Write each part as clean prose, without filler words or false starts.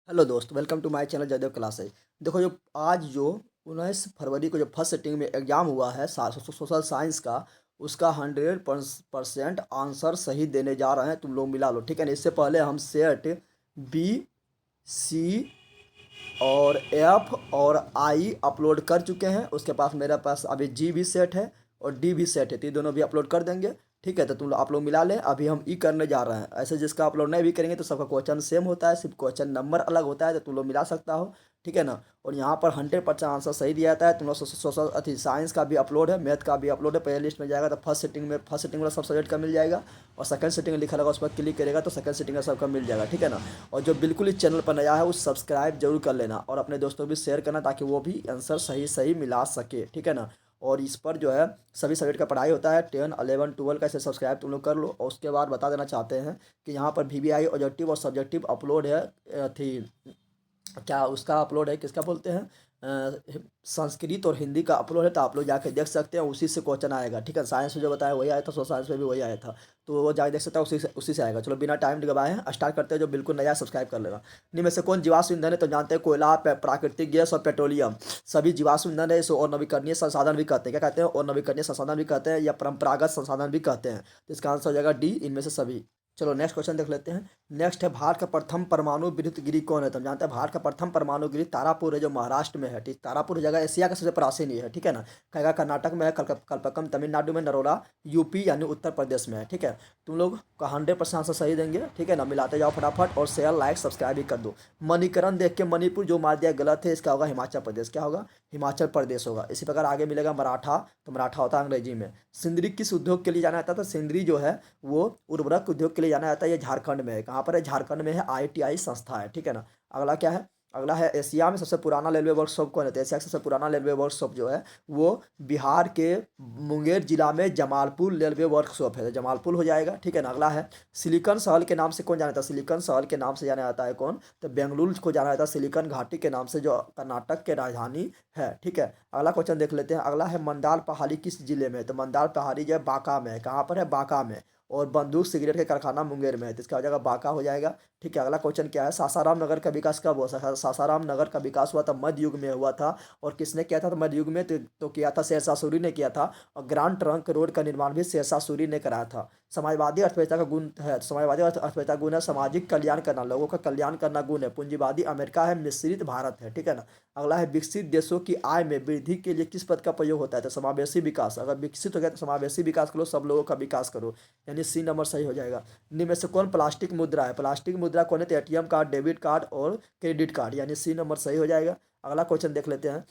Hello दोस्त, welcome to my channel Jaidev classes. देखो, जो आज जो 19 फरवरी को जो फर्स्ट सिटिंग में एग्जाम हुआ है सोशल साइंस का, उसका 100% आंसर सही देने जा रहे हैं। तुम लोग मिला लो, ठीक है ना। इससे पहले हम सेट बी, सी और एफ और आई अपलोड कर चुके हैं। उसके पास मेरे पास अभी जी भी सेट है और डी भी सेट है, तो ये दोनों भी अपलोड कर देंगे। ठीक है, तो आप लोग मिला लें। अभी हम ई करने जा रहे हैं। ऐसे जिसका अपलोड नहीं भी करेंगे तो सबका क्वेश्चन सेम होता है, सिर्फ क्वेश्चन नंबर अलग होता है, तो तुम लोग मिला सकता हो। ठीक है ना। और यहाँ पर 100% आंसर सही दिया जाता है। तुम लोग सोशल अथी साइंस का भी अपलोड है, मैथ का भी अपलोड है। पहले लिस्ट में जाएगा तो फर्स्ट सिटिंग वाला सब सब्जेक्ट का मिल जाएगा। और सेकंड सिटिंग लिखा रहेगा, उस पर क्लिक करेगा तो सेकंड सिटिंग का सबका मिल जाएगा। ठीक है ना। और जो बिल्कुल इस चैनल पर नया है वो सब्सक्राइब जरूर कर लेना और अपने दोस्तों को भी शेयर करना, ताकि वो भी आंसर सही सही मिला सके। ठीक है ना। और इस पर जो है सभी सब्जेक्ट का पढ़ाई होता है, 10, 11, 12 का। इसे सब्सक्राइब तुम लोग कर लो। और उसके बाद बता देना चाहते हैं कि यहाँ पर VBI ऑब्जेक्टिव और सब्जेक्टिव अपलोड है। थी क्या उसका अपलोड है, किसका बोलते हैं, संस्कृत और हिंदी का अपलोड है। तो आप लोग जाके देख सकते हैं, उसी से क्वेश्चन आएगा। ठीक है, साइंस में जो बताया वही आया था, सोशल साइंस में भी वही आया था। तो वो जाके देख सकता है, उसी से आएगा। चलो बिना टाइम गवाए हैं स्टार्ट करते हैं। जो बिल्कुल नया सब्सक्राइब कर लेना। इनमें में से कौन जीवाश्म ईंधन है, तो जानते हैं कोयला, प्राकृतिक गैस और पेट्रोलियम सभी जीवाश्म ईंधन है। इसे और नवीकरणीय संसाधन भी कहते हैं। क्या कहते हैं? और नवीकरणीय संसाधन भी कहते हैं, या परंपरागत संसाधन भी कहते हैं। तो इसका आंसर हो जाएगा डी, इनमें से सभी। चलो नेक्स्ट क्वेश्चन देख लेते हैं। नेक्स्ट है, भारत का प्रथम परमाणु विद्युत गिरी कौन है? तो हम जानते हैं भारत का प्रथम परमाणु गिरी तारापुर है, जो महाराष्ट्र में है। ठीक, तारापुर जगह एशिया का सबसे प्राचीन ये है। ठीक है ना। कहेगा कर्नाटक में है, कलपक्कम तमिलनाडु में, नरोला यूपी यानी उत्तर प्रदेश में है। ठीक है। तुम लोग का 100% आंसर सही देंगे। ठीक है ना। मिलाते जाओ फटाफट और शेयर लाइक सब्सक्राइब भी कर दो। मणिकरण देख के मणिपुर जो मार दिया गलत है, इसका होगा हिमाचल प्रदेश। क्या होगा? हिमाचल प्रदेश होगा। इसी प्रकार आगे मिलेगा मराठा, तो मराठा होता है अंग्रेजी में। सिंदरी किस उद्योग के लिए जाना जाता था? सिंदरी जो है वो उर्वरक उद्योग के लिए जाना जाता है। ये झारखंड में है। कहाँ पर है? झारखंड में है। IITI संस्था है। ठीक है ना। अगला क्या है? अगला है, एशिया में सबसे पुराना रेलवे वर्कशॉप कौन है? तो एशिया का सबसे पुराना रेलवे वर्कशॉप जो है वो बिहार के मुंगेर जिला में जमालपुर रेलवे वर्कशॉप है। तो जमालपुर हो जाएगा। ठीक है ना। अगला है, सिलिकॉन शहर के नाम से कौन जाना जाता है? सिलिकॉन शहर के नाम से जाना जाता है कौन? तो बेंगलुरु को जाना जाता है सिलिकॉन घाटी के नाम से, जो कर्नाटक के राजधानी है। ठीक है। अगला क्वेश्चन देख लेते हैं। अगला है, मंडाल पहाड़ी किस जिले में है? तो मंडाल पहाड़ी जो है बांका में है। कहाँ पर है? बांका में। और बंदूक सिगरेट के कारखाना मुंगेर में है। तो इसका हो जाएगा बांका हो जाएगा। ठीक है। अगला क्वेश्चन क्या है, सासाराम नगर का विकास कब हुआ? सासाराम नगर का विकास हुआ था मध्य युग में हुआ था। और किसने किया था? तो मध्य युग में तो किया था शेरशाह सूरी ने किया था। और ग्रांड ट्रंक रोड का निर्माण भी शेरशाह सूरी ने कराया था। समाजवादी अर्थव्यवस्था का गुण है, समाजवादी अर्थव्यवस्था गुण है सामाजिक कल्याण करना, लोगों का कल्याण करना गुण है। पूंजीवादी अमेरिका है, मिश्रित भारत है। ठीक है ना। अगला है, विकसित देशों की आय में वृद्धि के लिए किस पद का प्रयोग होता है? तो समावेशी विकास। अगर विकसित हो गया तो समावेशी विकास करो, सब लोगों का विकास करो, यानी सी नंबर सही हो जाएगा। निम्न में से कौन प्लास्टिक मुद्रा है? प्लास्टिक मुद्रा कौन है? तो ATM कार्ड, डेबिट कार्ड और क्रेडिट कार्ड, यानी सी नंबर सही हो जाएगा। अगला क्वेश्चन देख लेते हैं।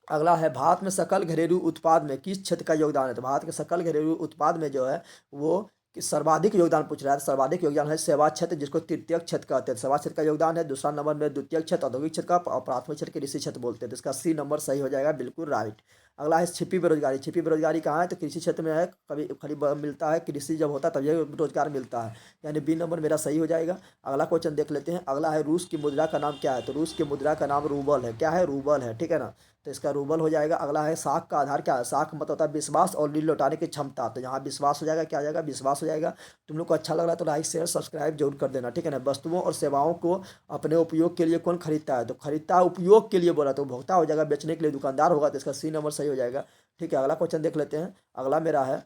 अगला है, भारत में सकल घरेलू उत्पाद में किस क्षेत्र का योगदान है? तो भारत के सकल घरेलू उत्पाद में जो है वो सर्वाधिक योगदान पूछ रहा है। सर्वाधिक योगदान है सेवा क्षेत्र, जिसको तृतीय क्षेत्र कहते हैं। सेवा क्षेत्र का योगदान है। दूसरा नंबर में द्वितीय क्षेत्र औद्योगिक क्षेत्र का, और प्राथमिक क्षेत्र कृषि क्षेत्र बोलते हैं। तो इसका सी नंबर सही हो जाएगा, बिल्कुल राइट। अगला है, छिपी बेरोजगारी। छिपी बेरोजगारी कहाँ है? तो कृषि क्षेत्र में है। कभी खाली मिलता है, कृषि जब होता है तब ये रोजगार मिलता है, यानी बी नंबर मेरा सही हो जाएगा। अगला क्वेश्चन देख लेते हैं। अगला है, रूस की मुद्रा का नाम क्या है? तो रूस की मुद्रा का नाम रूबल है। क्या है? रूबल है। ठीक है ना। तो इसका रूबल हो जाएगा। अगला है, साख का आधार क्या है? साख मतलब होता है विश्वास और ऋण लौटाने की क्षमता। तो यहाँ विश्वास हो जाएगा। क्या आ जाएगा? विश्वास हो जाएगा। तुम लोग को अच्छा लग रहा है तो लाइक शेयर सब्सक्राइब जरूर कर देना। ठीक है ना। वस्तुओं और सेवाओं को अपने उपयोग के लिए कौन खरीदता है? तो खरीदता है उपयोग के लिए बोला, तो उपभोक्ता हो जाएगा। बेचने के लिए दुकानदार होगा। तो इसका सी नंबर सही हो जाएगा। ठीक है। अगला क्वेश्चन देख लेते हैं। अगला मेरा है,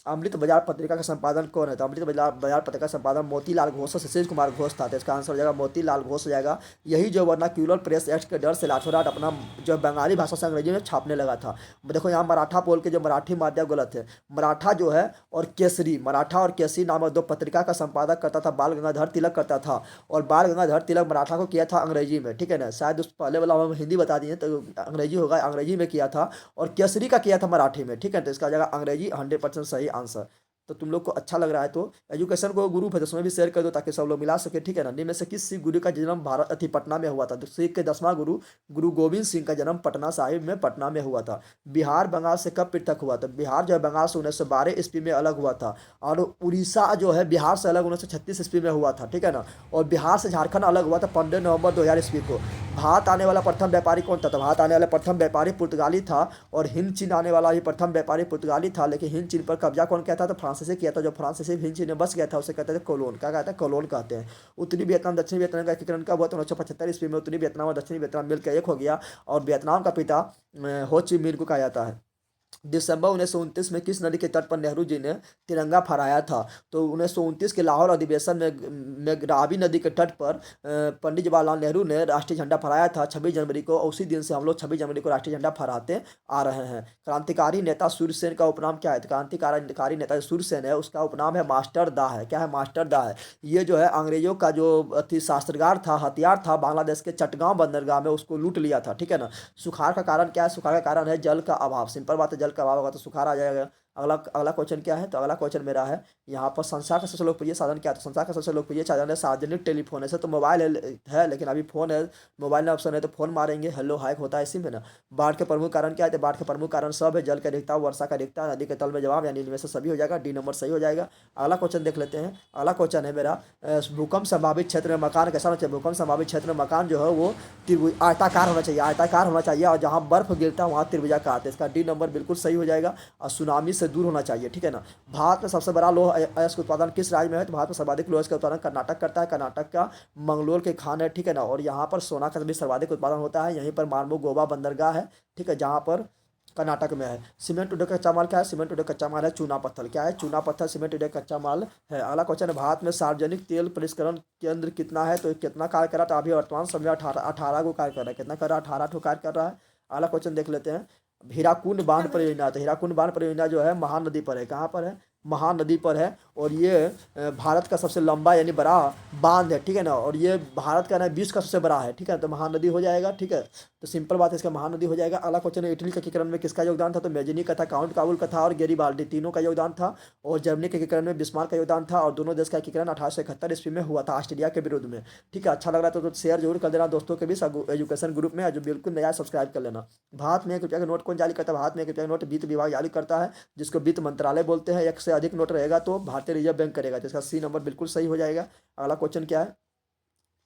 अमृत बाजार पत्रिका का संपादन कौन है? तो अमृत बाजार पत्रिका का संपादन मोतीलाल घोष और सुशील कुमार घोष था। तो इसका आंसर हो जाएगा मोतीलाल घोष हो जाएगा। यही जो वर्नाक्यूलर प्रेस एक्ट के डर से राठौर अपना जो बंगाली भाषा से अंग्रेजी में छापने लगा था। देखो यहाँ मराठा बोल के जो मराठी मार दिया, गलत है। मराठा जो है और केसरी, मराठा और केसरी नामक दो पत्रिका का संपादक करता था बाल गंगाधर तिलक करता था। और बाल गंगाधर तिलक मराठा को किया था अंग्रेजी में। ठीक है ना। शायद उस पहले वाला हम हिंदी बता दिए तो अंग्रेजी होगा, अंग्रेजी में किया था। और केसरी का किया था मराठी में। ठीक है। तो इसका जगह अंग्रेजी 100% सही आंसर। तो तुम लोग को अच्छा लग रहा है तो एजुकेशन को ग्रुप है तो उसमें भी शेयर कर दो, ताकि सब लोग मिला सके। ठीक है ना। निम्न में से किस सिख गुरु का जन्म भारत पटना में हुआ था? तो सिख के 10वां गुरु गुरु गोविंद सिंह का जन्म पटना साहिब में, पटना में हुआ था। बिहार बंगाल से कब पृथक हुआ? तो बिहार जो है बंगाल से 1912 ईस्वी में अलग हुआ था। और उड़ीसा जो है बिहार से अलग 1936 ईस्वी में हुआ था। ठीक है ना। और बिहार से झारखंड अलग हुआ था 15 नवंबर 2000 ईस्वी को। भारत आने वाला प्रथम व्यापारी कौन था? तो भारत आने वाला प्रथम व्यापारी पुर्तगाली था, और हिंद चीन आने वाला भी प्रथम व्यापारी पुर्तगाली था, लेकिन हिंद चीन पर कब्जा कौन किया था? तो फ्रांसीसी किया था। जो फ्रांसीसी हिंद चीन में बस गया था उसे कहते थे कोलोन। क्या कहते हैं? कोलोन कहते हैं। उत्तरी वियतनाम दक्षिणी वियतनाम का एकीकरण कब हुआ? तो 1975 ईस्वी में उत्तरी वियतनाम और दक्षिणी वियतनाम मिलकर एक हो गया, और वियतनाम का पिता हो ची मिन को कहा जाता है। दिसंबर 1929 में किस नदी के तट पर नेहरू जी ने तिरंगा फहराया था? तो 1929 के लाहौर अधिवेशन में रावी नदी के तट पर पंडित जवाहरलाल नेहरू ने राष्ट्रीय झंडा फहराया था 26 जनवरी को, और उसी दिन से हम लोग 26 जनवरी को राष्ट्रीय झंडा फहराते आ रहे हैं। क्रांतिकारी नेता सूर्यसेन का उपनाम क्या है? तो क्रांतिकारी नेता सूर्यसेन है, उसका उपनाम है मास्टर दा है। क्या है? मास्टर दा है। ये जो है अंग्रेजों का जो अति शास्त्रगार था, हथियार था, बांग्लादेश के चटगांव बंदरगाह में उसको लूट लिया था। ठीक है ना। सुखाड़ का कारण क्या है? सुखाड़ का कारण है जल का अभाव। सिंपल बात है, जल का अभाव होगा तो सुखाड़ आ जाएगा। अगला अगला क्वेश्चन क्या है? तो अगला क्वेश्चन मेरा है यहाँ पर, संसार का सबसे लोकप्रिय साधन क्या है? तो संसार का सबसे लोकप्रिय साधन है सार्वजनिक टेलीफोन। ऐसे तो मोबाइल है, लेकिन अभी फोन है। मोबाइल में ऑप्शन है तो फोन मारेंगे, हेलो हाइक होता है इसी में ना। बाढ़ के प्रमुख कारण क्या है? तो बाढ़ के प्रमुख कारण सब है, जल का अधिकता, वर्षा का अधिकता, नदी के तल में जवाब, यानी इनमें से सभी हो जाएगा। डी नंबर सही हो जाएगा। अगला क्वेश्चन देख लेते हैं। अगला क्वेश्चन है मेरा, भूकंप संभावित क्षेत्र में मकान कैसा होना चाहिए? भूकंप संभावित क्षेत्र में मकान जो है वो त्रिभुज आयताकार होना चाहिए, आयताकार होना चाहिए, और जहाँ बर्फ गिरता है वहाँ त्रिभुजाकार। तो इसका डी नंबर बिल्कुल सही हो जाएगा, और सुनामी से दूर होना चाहिए। ठीक है ना। भारत में सबसे बड़ा लौह अयस्क उत्पादन किस राज्य में है? तो भारत में सर्वाधिक लौह अयस्क का उत्पादन कर्नाटक करता है। कर्नाटक का मंगलोर के खान है। ठीक है ना। और यहाँ पर सोना का भी सर्वाधिक उत्पादन होता है। यहीं पर मार्मो गोवा बंदरगाह है। ठीक है, जहाँ पर कर्नाटक में है। सीमेंट उद्योग का कच्चा माल क्या है? सीमेंट उद्योग का कच्चा माल है चूना पत्थर। क्या है? चूना पत्थर सीमेंट उद्योग का कच्चा माल है। अगला क्वेश्चन है, भारत में सार्वजनिक तेल परिष्करण केंद्र कितना है? तो कितना कार्य कर रहा है? तो अभी वर्तमान समय 18 को कार्य कर रहा है। कितना कर रहा है? 18 को कार्य कर रहा है। अगला क्वेश्चन देख लेते हैं। हीराकुंड बांध परियोजना। तो हीराकुंड बांध परियोजना जो है महानदी पर है। कहाँ पर है? महानदी पर है, और ये भारत का सबसे लंबा यानी बड़ा बांध है। ठीक है ना। और ये भारत का ना विश्व का सबसे बड़ा है। ठीक है, तो महानदी हो जाएगा। ठीक है, तो सिंपल बात है, इसका महानदी हो जाएगा। अगला क्वेश्चन है, इटली के एकीकरण में किसका योगदान था? तो मेजनी का था, काउंट काबुल का था, और गेरिबाल्डी, तीनों का योगदान था। और जर्मनी के एकीकरण में बिस्मार्क का योगदान था, और दोनों देश का एकीकरण 1871 ईस्वी में हुआ था ऑस्ट्रेलिया के विरुद्ध में। ठीक है, अच्छा लग रहा है तो शेयर जरूर कर देना दोस्तों के बीच। एजुकेशन ग्रुप में जो बिल्कुल नया सब्सक्राइब कर लेना। भारत में 1 रुपया का नोट कौन जारी करता है? भारत में 1 रुपया का नोट वित्त विभाग जारी करता है, जिसको वित्त मंत्रालय बोलते हैं। एक से अधिक नोट रहेगा तो भारतीय रिजर्व बैंक करेगा, जिसका सी नंबर बिल्कुल सही हो जाएगा। अगला क्वेश्चन क्या है?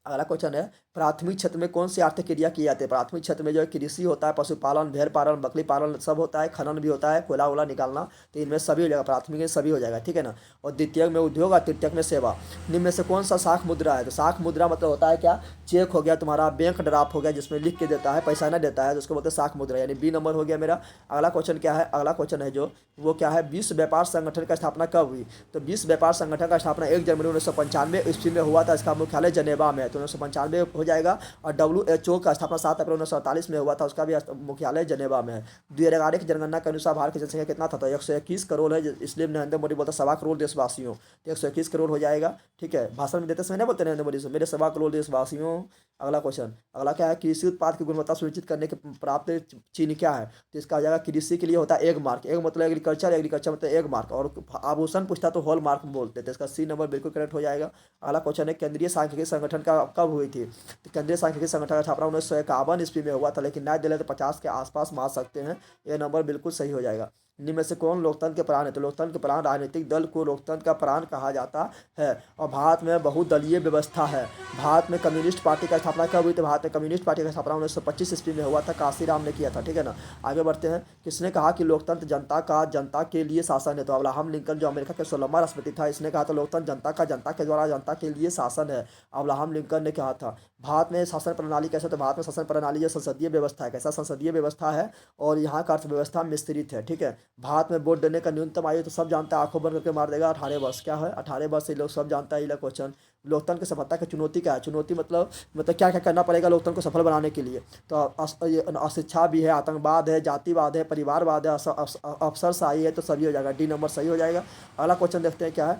अगला क्वेश्चन है, प्राथमिक क्षेत्र में कौन सी आर्थिक क्रिया की जाती है? प्राथमिक क्षेत्र में जो है कृषि होता है, पशुपालन, भेड़ पालन, बकरी पालन सब होता है, खनन भी होता है, कोयला वोला निकालना। तो इनमें सभी हो जाएगा, प्राथमिक में सभी हो जाएगा। ठीक है ना। और द्वितीयक में उद्योग, और तृतीयक में सेवा। निम्न में से कौन सा शाख मुद्रा है? तो शाख मुद्रा मतलब होता है क्या? चेक हो गया तुम्हारा, बैंक ड्राफ्ट हो गया, जिसमें लिख के देता है, पैसा ना देता है, तो उसको बोलते हैं शाख मुद्रा, यानी बी नंबर हो गया मेरा। अगला क्वेश्चन क्या है? अगला क्वेश्चन है जो वो क्या है, विश्व व्यापार संगठन का स्थापना कब हुई? तो विश्व व्यापार संगठन का स्थापना 1 जनवरी 1995 ईस्वी में हुआ था। इसका मुख्यालय जनेवा में है, तो 1995 हो जाएगा। और WHO का स्थापना 7 अप्रैल 1947 में हुआ था, उसका भी मुख्यालय जनेवा में है। 2011 की जनगणना के अनुसार भारत की जनसंख्या कितना था? तो 121 करोड़ है, इसलिए नरेंद्र मोदी बोलता 1.25 करोड़ देशवासियों, तो 121 करोड़ हो जाएगा। ठीक है, भाषण में देते समय नहीं बोलते नरेंद्र मोदी से, मेरे 1.25 करोड़ देशवासियों। अगला क्वेश्चन, अगला क्या है? कृषि उत्पाद की गुणवत्ता सुनिश्चित करने के प्राप्त चिन्ह क्या है? तो इसका आ जाएगा, कृषि के लिए होता है 1 मार्क। एक मतलब एग्रीकल्चर, एग्रीकल्चर मतलब 1 मार्क, और आभूषण पूछता तो हॉल मार्क बोलते थे। इसका सी नंबर बिल्कुल करेक्ट हो जाएगा। अगला क्वेश्चन है, केंद्रीय सांख्यिकी संगठन का कब हुई थी? तो केंद्रीय सांख्यिकी संगठन का स्थापना 1951 ईस्वी में हुआ था, लेकिन नए दिल्ली तो 50 के आसपास मान सकते हैं। ये नंबर बिल्कुल सही हो जाएगा। निम्न में से कौन लोकतंत्र के प्राण है? तो लोकतंत्र के प्राण, राजनीतिक दल को लोकतंत्र का प्राण कहा जाता है। और भारत में बहुदलीय व्यवस्था है। भारत में कम्युनिस्ट पार्टी का स्थापना कब हुई? तो भारत में कम्युनिस्ट पार्टी का स्थापना 1925 ईस्वी में हुआ था, काशीराम ने किया था। ठीक है ना। आगे बढ़ते हैं। किसने कहा कि लोकतंत्र जनता के लिए शासन है? तो अब्राहम लिंकन, जो अमेरिका के 16वां राष्ट्रपति था, इसने कहा था लोकतंत्र जनता का, जनता के द्वारा जनता के लिए शासन है। अब्राहम लिंकन ने कहा था। भारत में शासन प्रणाली कैसे? तो भारत में शासन प्रणाली जो संसदीय व्यवस्था है। कैसा? संसदीय व्यवस्था है, और यहाँ का अर्थव्यवस्था मिश्रित है। ठीक है, भारत में वोट देने का न्यूनतम आयु तो सब जानता है, आंखों बंद करके मार देगा, 18 वर्ष। क्या है? 18 वर्ष से लोग सब जानता है। ये क्वेश्चन, लोकतंत्र की सफलता की चुनौती क्या है? चुनौती मतलब क्या क्या करना पड़ेगा लोकतंत्र को सफल बनाने के लिए? तो अशिक्षा भी है, आतंकवाद है, जातिवाद है, परिवारवाद है, अफसरशाही है, तो सभी हो जाएगा। डी नंबर सही हो जाएगा। अगला क्वेश्चन देखते हैं क्या है।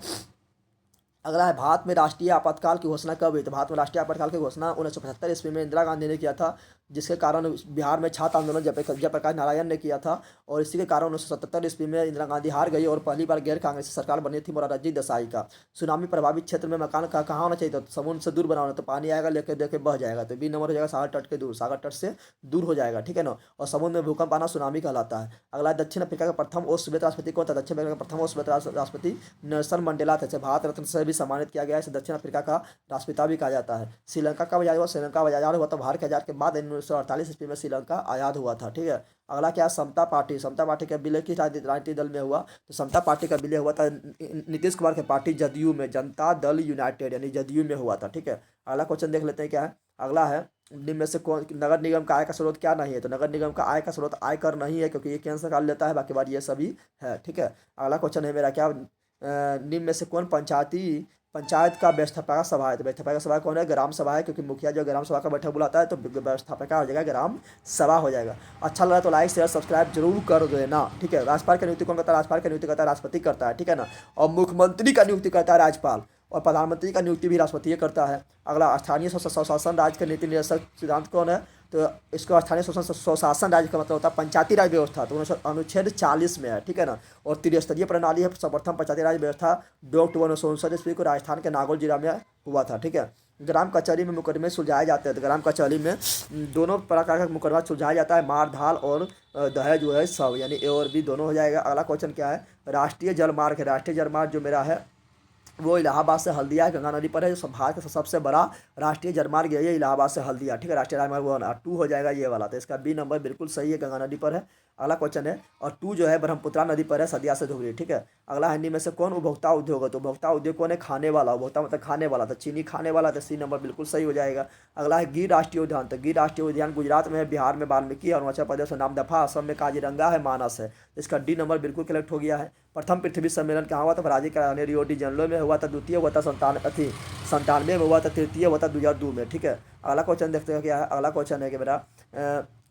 अगला है, भारत में राष्ट्रीय आपातकाल की घोषणा कब हुई? तो भारत में राष्ट्रीय आपातकाल की घोषणा 1975 ईस्वी में इंदिरा गांधी ने किया था, जिसके कारण बिहार में छात्र आंदोलन जयप्रकाश नारायण ने किया था, और इसी के कारण 1977 ईस्वी में इंदिरा गांधी हार गई, और पहली बार गैर कांग्रेसी सरकार बनी थी मोरारजी देसाई का। सुनामी प्रभावित क्षेत्र में मकान का कहाँ होना चाहिए? तो समुद्र से दूर बनाना, तो पानी आएगा लेके देके बह जाएगा, तो बी नंबर हो जाएगा, सागर तट के दूर, सागर तट से दूर हो जाएगा। ठीक है ना। और समुद्र में भूकंप आना सुनामी कहलाता है। अगला, दक्षिण अफ्रीका का प्रथम और श्वेत राष्ट्रपति कौन था? दक्षिण अफ्रीका का प्रथम और श्वेत राष्ट्रपति नेल्सन मंडेला थे। भारत रत्न से भी सम्मानित किया गया है। इसे दक्षिण अफ्रीका का राष्ट्रपिता भी कहा जाता है। श्रीलंका कब आजाद हुआ? श्रीलंका आजाद हुआ था भारत के आजाद के बाद 1948 ईस्वी में श्रीलंका आजाद हुआ था। ठीक है। अगला क्या है? समता पार्टी। समता पार्टी का विलय किस राजनीतिक दल में हुआ? तो समता पार्टी का विलय हुआ था नीतीश कुमार के पार्टी जदयू में, जनता दल यूनाइटेड यानी जदयू में हुआ था। ठीक है। अगला क्वेश्चन देख लेते हैं क्या है। अगला है निम्न में से कौन नगर निगम का आय का स्रोत क्या नहीं है? तो नगर निगम का आय का स्रोत आयकर नहीं है, क्योंकि ये केंद्र सरकार लेता है, बाकी बात ये सभी है। ठीक है। अगला क्वेश्चन है मेरा क्या, निम्न में से कौन पंचायत का व्यवस्थापक सभा है? तो व्यवस्थापक सभा कौन है? ग्राम सभा है, क्योंकि मुखिया जो ग्राम सभा का बैठक बुलाता है, तो व्यवस्थापक हो जाएगा ग्राम सभा हो जाएगा। अच्छा लगा तो लाइक शेयर सब्सक्राइब जरूर कर देना। ठीक है। राज्यपाल का नियुक्ति कौन करता है? राज्यपाल का नियुक्ति करता है राष्ट्रपति करता है। ठीक है ना। और मुख्यमंत्री का नियुक्ति करता है राज्यपाल, और प्रधानमंत्री का नियुक्ति भी राष्ट्रपति करता है। अगला स्थानीय स्वशासन राज्य का नीति निर्देशक सिद्धांत कौन है? तो इसको स्थानीय स्वशासन राज्य का मतलब होता है पंचायती राज व्यवस्था, तो अनुच्छेद 40 में है। ठीक है ना। और त्रिस्तरीय प्रणाली है। सर्वप्रथम पंचायती राज व्यवस्था 2 अक्टूबर 1969 ईस्वी को राजस्थान के नागौर जिला में हुआ था। ठीक है। ग्राम कचहरी में मुकदमे सुलझाए जाते हैं। तो ग्राम कचहरी में दोनों प्रकार का मुकदमा सुलझाया जाता है, मार धाल और दहेज जो है सब, यानी ए और बी दोनों हो जाएगा। अगला क्वेश्चन क्या है? राष्ट्रीय जलमार्ग है। राष्ट्रीय जलमार्ग जो मेरा है वो इलाहाबाद से हल्दिया गंगा नदी पर है, जो भारत का सबसे बड़ा राष्ट्रीय जलमार्ग है ये इलाहाबाद से हल्दिया। ठीक है। राष्ट्रीय राजमार्ग 1 2 हो जाएगा ये वाला, तो इसका बी नंबर बिल्कुल सही है, गंगा नदी पर है। अगला क्वेश्चन है, और 2 जो है ब्रह्मपुत्रा नदी पर है, सदिया से धुबरी। ठीक है। अगला हिंदी में से कौन उपभोक्ता उद्योग है? तो उपभोक्ता उद्योग कौन है? खाने वाला। उपभोक्ता मतलब खाने वाला, तो चीनी खाने वाला, तो सी नंबर बिल्कुल सही हो जाएगा। अगला है गिर राष्ट्रीय उद्यान। तो गिर राष्ट्रीय उद्यान गुजरात में है, बिहार में वाल्मीकि, अरुणाचल प्रदेश में नामदफा, असम में काजीरंगा है, मानस है। इसका डी नंबर बिल्कुल कलेक्ट हो गया है। प्रथम पृथ्वी सम्मेलन कहाँ हुआ था? ब्राजील का राजधानी रियो डी जेनेरो में हुआ था। द्वितीय हुआ था 97 में हुआ था। तृतीय हुआ था 2002 में। ठीक है। अगला क्वेश्चन देखते हैं क्या है। अगला क्वेश्चन है कि मेरा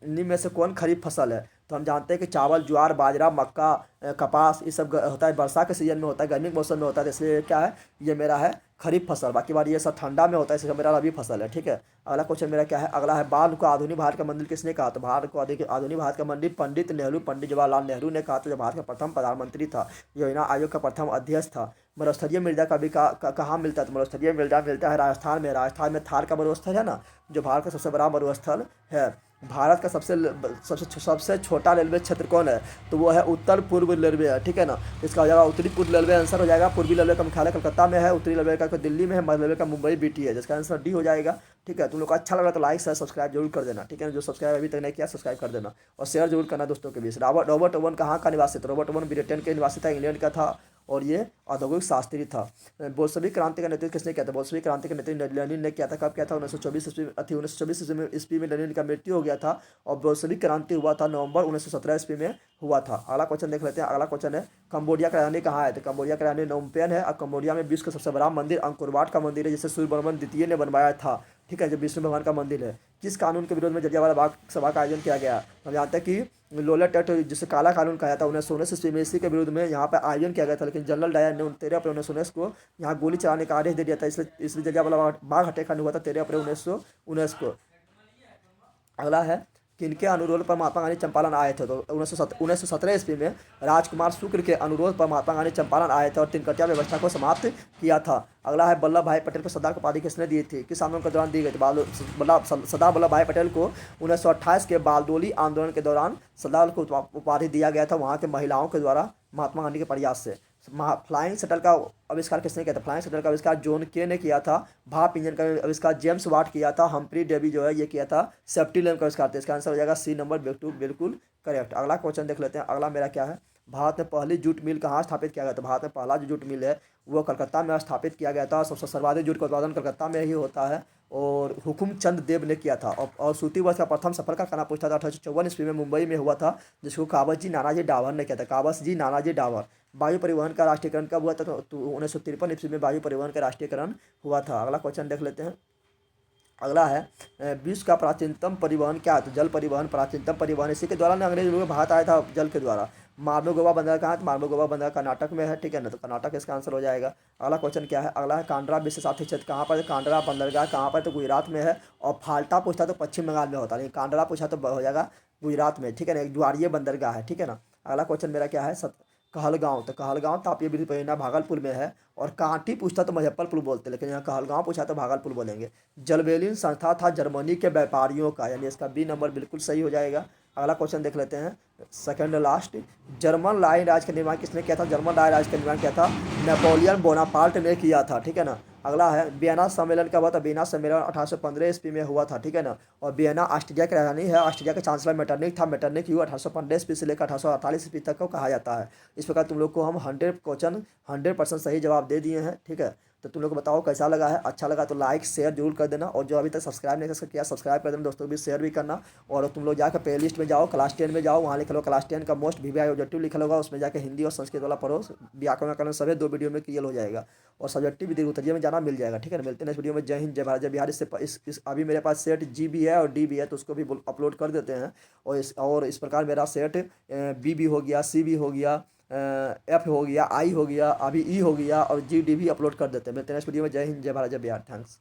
निम्न में से कौन खरीफ फसल है? तो हम जानते हैं कि चावल, ज्वार, बाजरा, मक्का, कपास ये सब होता है वर्षा के सीजन में होता है, गर्मी के मौसम में होता है, तो इसलिए क्या है? ये मेरा है खरीफ फसल। बाकी बार ये सब ठंडा में होता है, इसलिए मेरा रबी फसल है। ठीक है। अगला क्वेश्चन मेरा क्या है? अगला है बाल को आधुनिक भारत का मंदिर किसने कहा? तो भारत को आधुनिक भारत का मंदिर पंडित नेहरू, पंडित जवाहरलाल नेहरू ने कहा, तो जो भारत का प्रथम प्रधानमंत्री था, योजना आयोग का प्रथम अध्यक्ष था। मरुस्थलीय मृदा का भी कहाँ मिलता है? तो मरुस्थलीय मृदा मिलता है राजस्थान में। राजस्थान में थार का मरुस्थल है ना, जो भारत का सबसे बड़ा मरुस्थल है। भारत का सबसे छोटा रेलवे क्षेत्र कौन है? तो वो है उत्तर पूर्व रेलवे है। ठीक है ना। इसका हो जाएगा उत्तरी पूर्व रेलवे आंसर हो जाएगा। पूर्वी रेलवे का मुख्यालय कलकत्ता में है, उत्तरी रेलवे का दिल्ली में है, मध्य रेलवे का मुंबई बीटी है, जिसका आंसर डी हो जाएगा। ठीक है। तुम लोग को अच्छा लगा तो लाइक शेयर सब्सक्राइब जरूर कर देना। ठीक है। जो सब्सक्राइब अभी तक नहीं किया सब्सक्राइब कर देना, और शेयर जरूर करना दोस्तों के बीच। रॉबर्ट ओवन कहाँ का निवासी था? रॉबर्ट ओवन ब्रिटेन के निवासी था, इंग्लैंड का था, और ये औद्योगिक शास्त्री था। बोल्शेविक क्रांति का नेतृत्व किसने किया था? बोल्शेविक क्रांति का नेतृत्व लेनिन ने किया था। कब किया था? 1924 ईस्वी में लेनिन का मृत्यु हो गया था, और बोल्शेविक क्रांति हुआ था नवंबर 1917 ईस्वी में हुआ था। अगला क्वेश्चन देख लेते हैं। अगला क्वेश्चन है, कंबोडिया का राजधानी कहाँ है? तो कंबोडिया का राजधानी नोम पेन है, और कंबोडिया में विश्व का सबसे बड़ा मंदिर अंकोर वाट का मंदिर है, जिसे सूर्यवर्मन द्वितीय ने बनवाया था। ठीक है। जो विष्णु भगवान का मंदिर है। किस कानून के विरोध में जलियांवाला बाग सभा का आयोजन किया गया? हम जानते हैं कि लोलेट एक्ट जिसे काला कानून कहा जाता है 1919 ईस्वी में, इसी के विरुद्ध में यहाँ पर आयोजन किया गया था, लेकिन जनरल डायर ने 13 अप्रैल 1919 को यहाँ गोली चलाने का आदेश दे दिया था, इसलिए जलियांवाला बाग हत्याकांड हुआ था 13 अप्रैल 1919 को। अगला है, किनके अनुरोध पर महात्मा गांधी चंपारण आए थे? तो 1917 ईस्वी में राजकुमार शुक्ल के अनुरोध पर महात्मा गांधी चंपारण आए थे और तिनकटिया व्यवस्था को समाप्त किया था। अगला है, वल्लभ भाई पटेल को सरदार की उपाधि किसने दी थी? किस आंदोलन के दौरान दी गई थी? सरदार वल्लभ भाई पटेल को 1928 के बारडोली आंदोलन के दौरान सरदार को उपाधि दिया गया था, वहाँ के महिलाओं के द्वारा महात्मा गांधी के प्रयास से। फ्लाइंग शटल का आविष्कार किसने किया था? फ्लाइंग शटल का आविष्कार जॉन के ने किया था। भाप इंजन का आविष्कार जेम्स वाट किया था। हम्फ्री डेवी जो है ये किया था। सेफ्टी लैम्प का आविष्कार था। इसका आंसर हो जाएगा सी नंबर, बिल्कुल करेक्ट। अगला क्वेश्चन देख लेते हैं। अगला मेरा क्या है, भारत में पहली जूट मिल कहाँ स्थापित किया गया? तो भारत में पहला जो जूट मिल है वो कलकत्ता में स्थापित किया गया था। सबसे सर्वाधिक जूट का उत्पादन कलकत्ता में ही होता है, और हुकुम चंद देव ने किया था। और सूती वस्त्र का प्रथम सफर का खाना पूछता था 1854 ईस्वी में मुंबई में हुआ था, जिसको काबस जी नानाजी डावर ने किया था। काबस जी नानाजी डावर। वायु परिवहन का राष्ट्रीयकरण कब हुआ था? तो 1953 ईस्वी में वायु परिवहन का राष्ट्रीयकरण हुआ था। अगला क्वेश्चन देख लेते हैं। अगला है, विश्व का प्राचीनतम परिवहन क्या है? तो जल परिवहन प्राचीनतम परिवहन। इसी के द्वारा ना अंग्रेज लोग भारत आया था जल के द्वारा। मार्बल गोवा बंदर कहाँ है? तो मार्बल गोवा बंदर कर्नाटक में है, ठीक है ना, तो कर्नाटक इसका आंसर हो जाएगा। अगला क्वेश्चन क्या है? अगला है, कांडरा विश्व साथी क्षेत्र कहाँ पर है? कांडरा बंदरगाह कहाँ पर? तो गुजरात में है। और फाल्टा पूछता तो पश्चिम बंगाल में होता है, लेकिन कांडरा पूछा तो हो जाएगा गुजरात में, ठीक है ना। एक ज्वारीय बंदरगाह है, ठीक है ना। अगला क्वेश्चन मेरा क्या है, कहलगांव। तो कहलगांव तापीय विद्युत परियोजना भागलपुर में है। और कांटी पूछता तो मुजफ्फरपुर बोलते, लेकिन यहाँ कहलगांव पूछा तो भागलपुर बोलेंगे। जलबेलिन संस्था था जर्मनी के व्यापारियों का, यानी इसका बी नंबर बिल्कुल सही हो जाएगा। अगला क्वेश्चन देख लेते हैं, सेकंड लास्ट। जर्मन लाइन राज्य का निर्माण किसने किया था? जर्मन लाइन राज्य का निर्माण किया था नेपोलियन बोनापार्ट ने किया था, ठीक है ना। अगला है वियना सम्मेलन कब हुआ था? वियना सम्मेलन 1815 ईस्वी में हुआ था, ठीक है ना। और वियना ऑस्ट्रिया की राजधानी है। ऑस्ट्रिया के चांसलर मेटरनिक था। मेटरनिक यू 1815 ईस्वी से लेकर 1848 ईस्वी तक को कहा जाता है। इस प्रकार तुम लोग को हम 100% सही जवाब दे दिए हैं, ठीक है। तो तुम लोग को बताओ कैसा लगा है। अच्छा लगा तो लाइक शेयर जरूर कर देना, और जो अभी तक सब्सक्राइब नहीं किया सब्सक्राइब कर देना, दोस्तों को भी शेयर भी करना। और तुम लोग जाकर प्ले लिस्ट में जाओ, क्लास 10 में जाओ, वहाँ लिख लो क्लास 10 का मोस्ट वीवीआई ऑब्जेक्टिव लिखा होगा, उसमें जाकर हिंदी और संस्कृत वाला पढ़ो। व्याकरण सभी 2 वीडियो में क्लियर हो जाएगा, और सब्जेक्टिव भी उत्तरीय में जाना मिल जाएगा, ठीक है ना। मिलते हैं नेक्स्ट वीडियो में। जय हिंद, जय भारत, जय बिहार। इस अभी मेरे पास सेट जी भी है और डी भी है, तो उसको भी अपलोड कर देते हैं। और इस प्रकार मेरा सेट बी भी हो गया, सी भी हो गया, एफ हो गया, आई हो गया, अभी ई हो गया, और जी डी भी अपलोड कर देते हैं। मिलते हैं नेक्स्ट वीडियो में। जय हिंद, जय भारत, जय बिहार। थैंक्स।